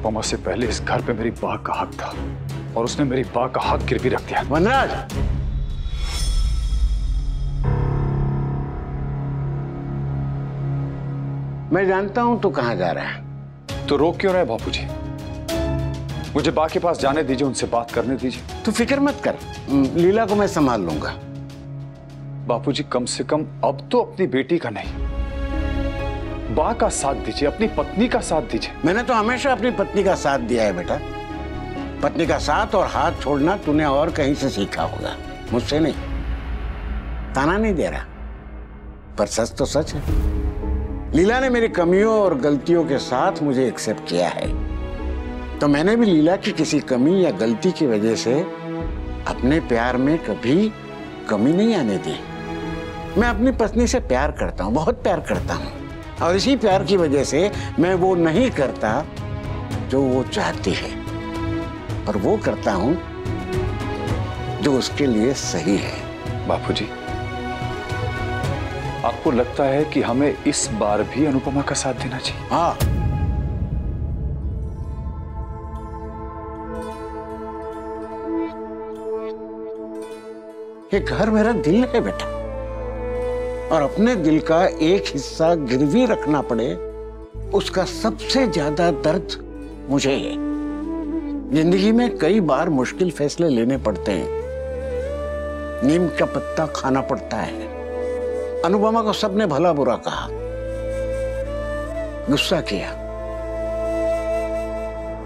अनुपमा से पहले इस घर पे मेरी बा का हक था और उसने मेरी बा का हक गिरवी रख दिया। वनराज, मैं जानता हूं तू कहां जा रहा है। तो रोक क्यों रहे बापूजी? मुझे बा के पास जाने दीजिए, उनसे बात करने दीजिए। तू फिक्र मत कर, लीला को मैं संभाल लूंगा। बापूजी कम से कम अब तो अपनी बेटी का नहीं, बा का साथ दीजिए, अपनी पत्नी का साथ दीजिए। मैंने तो हमेशा अपनी पत्नी का साथ दिया है बेटा। पत्नी का साथ और हाथ छोड़ना तूने और कहीं से सीखा होगा, मुझसे नहीं। ताना नहीं दे रहा, पर सच तो सच है। लीला ने मेरी कमियों और गलतियों के साथ मुझे एक्सेप्ट किया है, तो मैंने भी लीला की किसी कमी या गलती की वजह से अपने प्यार में कभी कमी नहीं आने दी। मैं अपनी पत्नी से प्यार करता हूँ, बहुत प्यार करता हूँ, और इसी प्यार की वजह से मैं वो नहीं करता जो वो चाहती है, पर वो करता हूँ जो उसके लिए सही है। बापूजी, आपको लगता है कि हमें इस बार भी अनुपमा का साथ देना चाहिए? हाँ, ये घर मेरा दिल है बेटा, और अपने दिल का एक हिस्सा गिरवी रखना पड़े, उसका सबसे ज्यादा दर्द मुझे है। जिंदगी में कई बार मुश्किल फैसले लेने पड़ते हैं, नीम का पत्ता खाना पड़ता है। अनुपमा को सबने भला बुरा कहा, गुस्सा किया,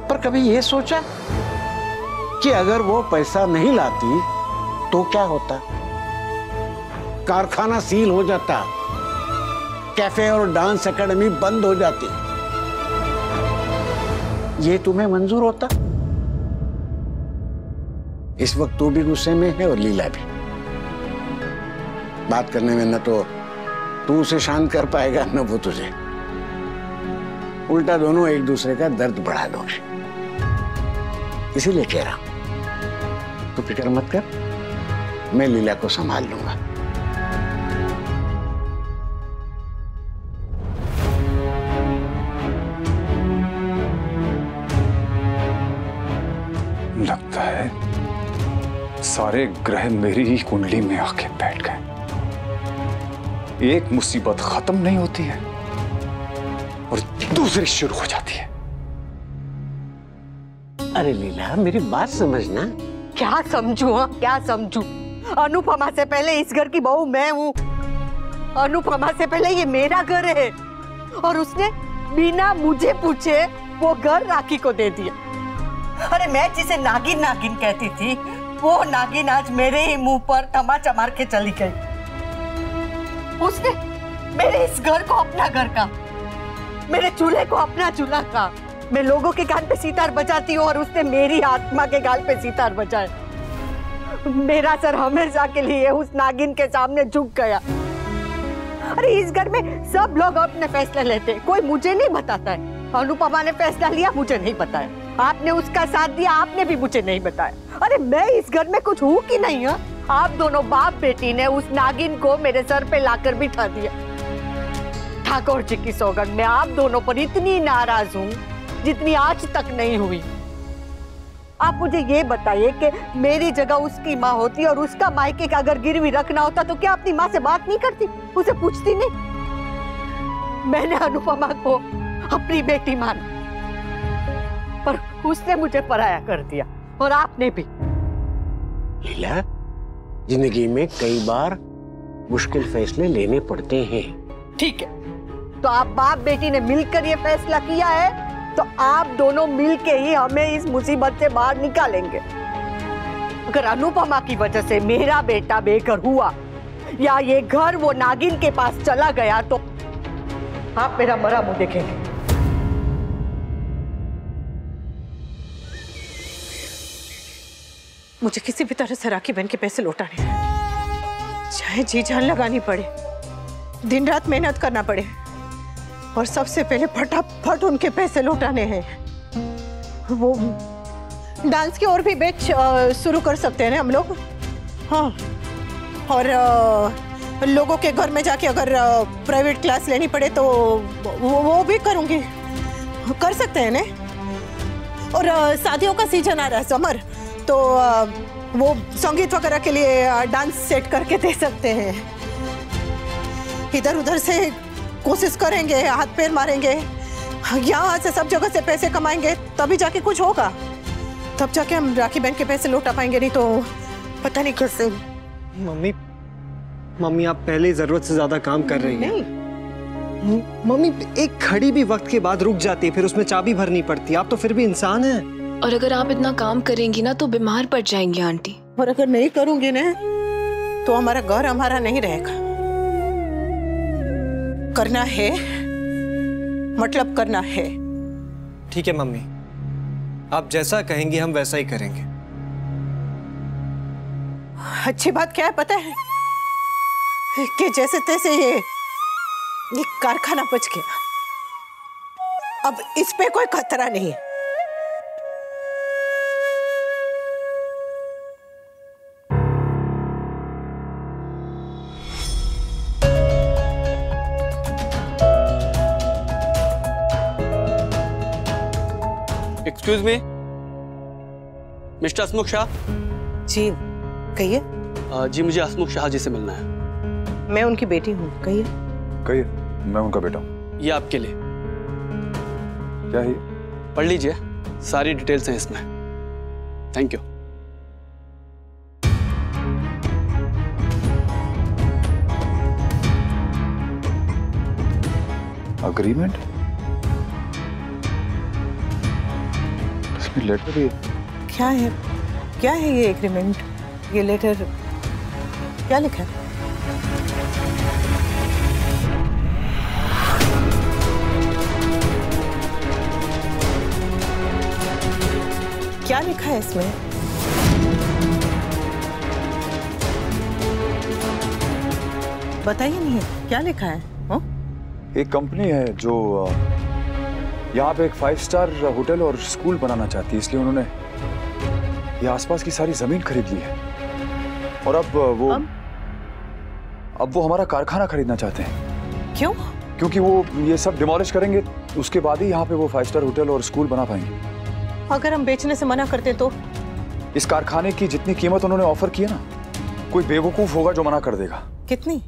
पर कभी यह सोचा कि अगर वो पैसा नहीं लाती तो क्या होता? कारखाना सील हो जाता, कैफे और डांस एकेडमी बंद हो जाती। ये तुम्हें मंजूर होता? इस वक्त तू भी गुस्से में है और लीला भी। बात करने में न तो तू उसे शांत कर पाएगा, न वो तुझे। उल्टा दोनों एक दूसरे का दर्द बढ़ा दोगे। इसीलिए कह रहा हूं, तू फिक्र मत कर, मैं लीला को संभाल लूंगा। लगता है सारे ग्रह मेरी ही कुंडली में आके बैठ गए। एक मुसीबत खत्म नहीं होती है और दूसरी शुरू हो जाती है। अरे लीला, मेरी बात समझना। क्या समझू? हाँ, क्या समझू? अनुपमा से पहले इस घर की बहू मैं हूँ। अनुपमा से पहले ये मेरा घर है, और उसने बिना मुझे पूछे वो घर राखी को दे दिया। अरे मैं जिसे नागिन नागिन कहती थी, वो नागिन आज मेरे ही मुंह पर तमाचा मार के चली गई। उसने मेरे इस घर को अपना घर का, मेरे चूल्हे को अपना चूल्हा का। मैं लोगों के कान पे सितार बजाती हूँ और उसने मेरी आत्मा के गाल पे सितार बजाए। मेरा सर हमेशा के लिए उस नागिन के सामने झुक गया। अरे इस घर में सब लोग अपने फैसले लेते, कोई मुझे नहीं बताता है। अनुपमा ने फैसला लिया, मुझे नहीं बताया। आपने उसका साथ दिया, आपने भी मुझे नहीं बताया। अरे मैं इस घर में कुछ हूँ कि नहीं? है आप दोनों बाप बेटी ने उस नागिन को मेरे सर पे लाकर बिठा दिया। ठाकुर जी की सौगंध, मैं आप दोनों पर इतनी नाराज हूँ जितनी आज तक नहीं हुई। आप मुझे ये बताइए कि मेरी जगह उसकी माँ होती और उसका मायके का अगर गिरवी रखना होता तो क्या अपनी माँ से बात नहीं करती, उसे पूछती नहीं? मैंने अनुपमा को अपनी बेटी माना, पर उसने मुझे पराया कर दिया, और आपने भी। लीला, जिंदगी में कई बार मुश्किल फैसले लेने पड़ते हैं। ठीक है, तो आप बाप बेटी ने मिलकर ये फैसला किया है, तो आप दोनों मिलके ही हमें इस मुसीबत से बाहर निकालेंगे। अगर अनुपमा की वजह से मेरा बेटा बेघर हुआ या ये घर वो नागिन के पास चला गया, तो आप मेरा मरा मुंह देखेंगे। मुझे किसी भी तरह से राखी बहन के पैसे लौटाने हैं, चाहे जी जान लगानी पड़े, दिन रात मेहनत करना पड़े, और सबसे पहले फटाफट उनके पैसे लौटाने हैं। वो डांस की और भी बैच शुरू कर सकते हैं ना हम लोग। हाँ, और लोगों के घर में जाके अगर प्राइवेट क्लास लेनी पड़े तो वो भी करूँगी, कर सकते हैं ना। और शादियों का सीजन आ रहा है समर, तो वो संगीत वगैरह के लिए डांस सेट करके दे सकते हैं। इधर उधर से कोशिश करेंगे, हाथ पैर मारेंगे, यहाँ से सब जगह से पैसे कमाएंगे, तभी जाके कुछ होगा। तब जाके हम राखी बहन के पैसे लौटा पाएंगे, नहीं तो पता नहीं कैसे। मम्मी आप पहले जरूरत से ज्यादा काम कर रही हैं। मम्मी एक घड़ी भी वक्त के बाद रुक जाती है, फिर उसमें चाबी भरनी पड़ती है। आप तो फिर भी इंसान हैं। और अगर आप इतना काम करेंगी ना तो बीमार पड़ जाएंगी आंटी। और अगर नहीं करूंगी ना तो हमारा घर हमारा नहीं रहेगा। करना है मतलब करना है। ठीक है मम्मी, आप जैसा कहेंगी हम वैसा ही करेंगे। अच्छी बात क्या है पता है कि जैसे तैसे ये कारखाना बच गया, अब इस पे कोई खतरा नहीं है। एक्सक्यूज मी, मिस्टर हसमुख शाह। जी कहिए। जी मुझे हसमुख शाह जी से मिलना है। मैं उनकी बेटी हूँ, कहिए। कहिए, मैं उनका बेटा हूँ। ये आपके लिए। क्या है? पढ़ लीजिए, सारी डिटेल्स हैं इसमें। Thank you. अग्रीमेंट? इसमें लेटर भी है। क्या है, क्या है ये एग्रीमेंट, ये लेटर, क्या लिखा है? क्या लिखा है इसमें? बताइए नहीं, क्या लिखा है? हा? एक कंपनी है जो यहाँ पे एक 5 स्टार होटल और स्कूल बनाना चाहती है, इसलिए उन्होंने ये आसपास की सारी जमीन खरीद ली है। और अब वो हमारा कारखाना खरीदना चाहते हैं। क्यों? क्योंकि वो ये सब डिमोलिश करेंगे, उसके बाद ही यहाँ पे वो 5 स्टार होटल और स्कूल बना पाएंगे। अगर हम बेचने से मना करते तो? इस कारखाने की जितनी कीमत उन्होंने ऑफर की है ना, कोई बेवकूफ होगा जो मना कर देगा। कितनी?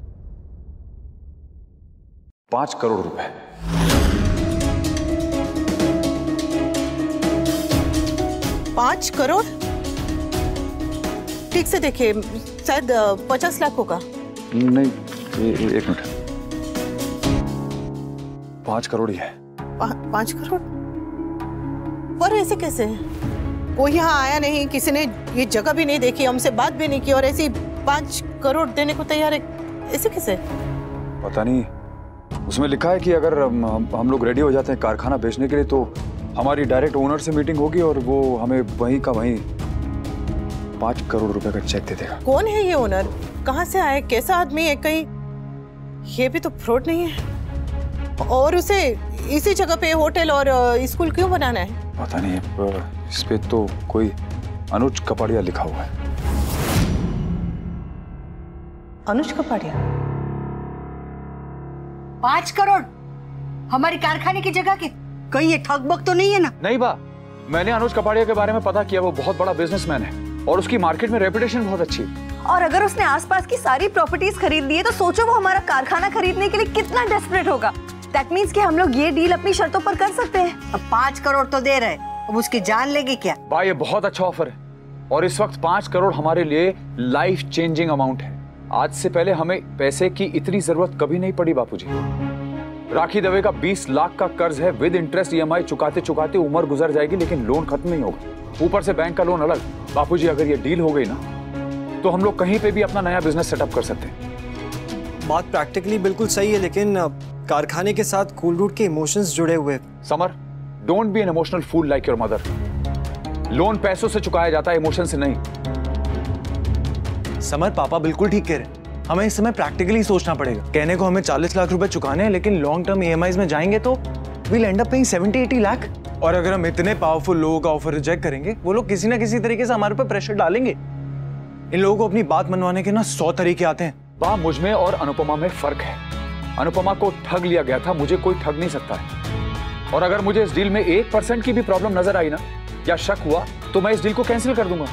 5 करोड़ रुपए। 5 करोड़? ठीक से देखिए, शायद 50 लाख होगा। नहीं, एक मिनट, 5 करोड़ ही है। 5 करोड़? पर ऐसे कैसे? कोई यहाँ आया नहीं, किसी ने ये जगह भी नहीं देखी, हमसे बात भी नहीं की, और ऐसे 5 करोड़ देने को तैयार है, ऐसे कैसे? पता नहीं, उसमें लिखा है कि अगर हम लोग रेडी हो जाते हैं कारखाना बेचने के लिए तो हमारी डायरेक्ट ओनर से मीटिंग होगी और वो हमें वहीं का वहीं 5 करोड़ रुपए का चेक दे देगा। कौन है ये ओनर? कहाँ से आए? कैसा आदमी है? कहीं ये भी तो फ्रॉड नहीं है? और उसे इसी जगह पे होटल और स्कूल क्यों बनाना है? पता नहीं, इस पे तो कोई अनुज कपाड़िया लिखा हुआ है। अनुज कपाड़िया? 5 करोड़ हमारी कारखाने की जगह की? कहीं ये ठग-बग तो नहीं है ना? नहीं बा, मैंने अनुज कपाड़िया के बारे में पता किया, वो बहुत बड़ा बिजनेसमैन है और उसकी मार्केट में रेपुटेशन बहुत अच्छी है। और अगर उसने आसपास की सारी प्रॉपर्टीज खरीद ली है तो सोचो वो हमारा कारखाना खरीदने के लिए कितना डेस्परेट होगा। दैट मींस कि हम लोग ये डील अपनी शर्तों पर कर सकते हैं। अब 5 करोड़ तो दे रहे, अब उसकी जान लेगी क्या? बा, ये बहुत अच्छा ऑफर है और इस वक्त 5 करोड़ हमारे लिए लाइफ चेंजिंग अमाउंट है। आज से पहले हमें पैसे की इतनी जरूरत कभी नहीं पड़ी बापूजी। राखी दवे का 20 लाख का कर्ज है, विद इंटरेस्ट EMI चुकाते चुकाते उम्र गुजर जाएगी, लेकिन लोन खत्म नहीं होगा, ऊपर से बैंक का लोन अलग। बापूजी, अगर ये डील हो गई ना तो हम लोग कहीं पे भी अपना नया बिजनेस सेटअप कर सकते हैं। बात प्रैक्टिकली बिल्कुल सही है, लेकिन कारखाने के साथ कूल रूट के इमोशंस जुड़े हुए। Samar, don't be an emotional fool like your mother. Loan पैसों से चुकाया जाता है, इमोशन से नहीं। समर, पापा बिल्कुल ठीक कह रहे हैं, हमें इस समय प्रैक्टिकली सोचना पड़ेगा। कहने को हमें 40 लाख रुपए चुकाने हैं, लेकिन लॉन्ग टर्म EMIs में जाएंगे तो we'll end up paying 70-80 lakh. और अगर हम इतने पावरफुल लोगों का ऑफर रिजेक्ट करेंगे, वो लोग किसी ना किसी तरीके से हमारे ऊपर प्रेशर डालेंगे। इन लोगों को अपनी बात मनवाने के ना 100 तरीके आते हैं। वहां मुझ में और अनुपमा में फर्क है। अनुपमा को ठग लिया गया था, मुझे कोई ठग नहीं सकता है। और अगर मुझे इस डील में 1% की भी प्रॉब्लम नजर आई ना या शक हुआ तो मैं इस डील को कैंसिल कर दूंगा।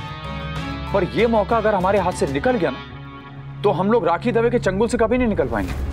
पर यह मौका अगर हमारे हाथ से निकल गया ना, तो हम लोग राखी दवे के चंगुल से कभी नहीं निकल पाएंगे।